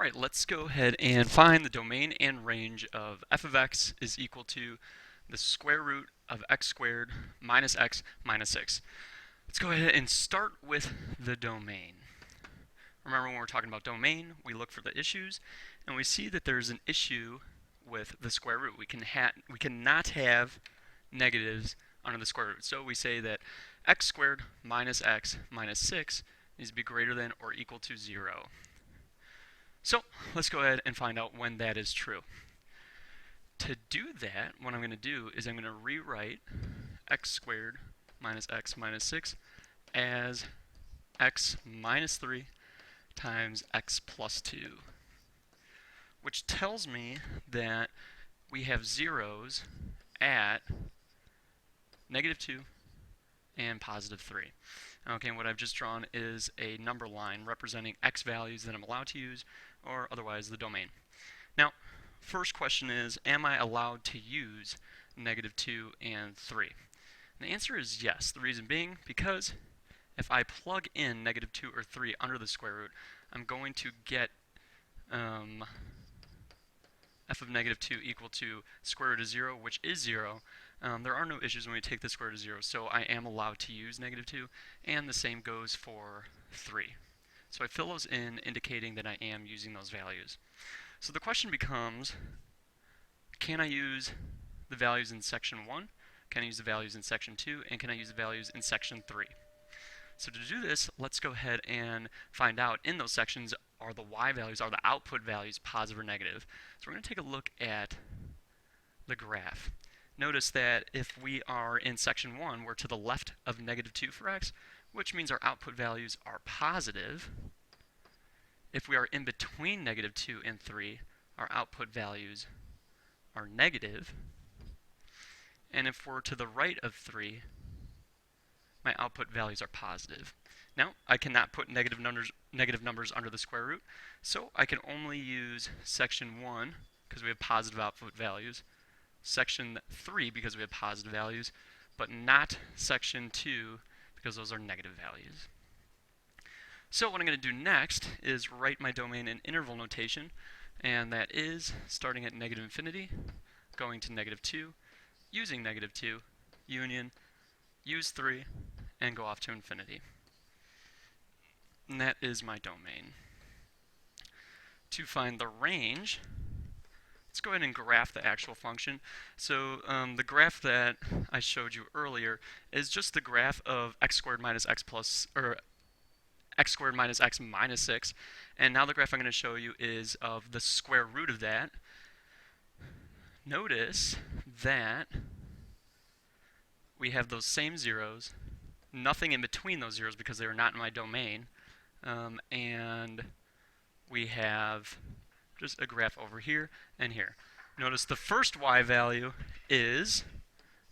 Alright, let's go ahead and find the domain and range of f of x is equal to the square root of x squared minus x minus 6. Let's go ahead and start with the domain. Remember, when we're talking about domain, we look for the issues, and we see that there's an issue with the square root. We cannot have negatives under the square root. So we say that x squared minus x minus 6 needs to be greater than or equal to 0. So let's go ahead and find out when that is true. To do that, what I'm going to do is I'm going to rewrite x squared minus x minus 6 as x minus 3 times x plus 2, which tells me that we have zeros at negative 2 and positive 3. Okay, what I've just drawn is a number line representing x values that I'm allowed to use, or otherwise the domain. Now, first question is, am I allowed to use negative 2 and 3? And the answer is yes. The reason being, because if I plug in negative 2 or 3 under the square root, I'm going to get f of negative 2 equal to square root of 0, which is 0. There are no issues when we take the square root of 0, so I am allowed to use negative 2, and the same goes for 3. So I fill those in, indicating that I am using those values. So the question becomes, can I use the values in section 1, can I use the values in section 2, and can I use the values in section 3? So to do this, let's go ahead and find out in those sections, are the y values, are the output values positive or negative? So we're going to take a look at the graph. Notice that if we are in section 1, we're to the left of negative 2 for x, which means our output values are positive. If we are in between negative 2 and 3, our output values are negative. And if we're to the right of 3, my output values are positive. Now, I cannot put negative numbers under the square root, so I can only use section 1 because we have positive output values, section 3 because we have positive values, but not section 2 because those are negative values. So what I'm going to do next is write my domain in interval notation, and that is starting at negative infinity, going to negative 2, using negative 2, union, use 3, and go off to infinity. And that is my domain. To find the range, let's go ahead and graph the actual function. So the graph that I showed you earlier is just the graph of x squared minus x plus, or x squared minus x minus 6. And now the graph I'm going to show you is of the square root of that. Notice that we have those same zeros, nothing in between those zeros because they are not in my domain, and we have just a graph over here and here. Notice the first y value is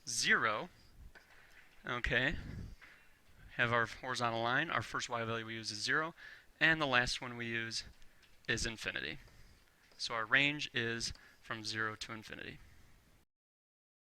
0. Okay, have our horizontal line. Our first y value we use is 0, and the last one we use is infinity. So our range is from 0 to infinity.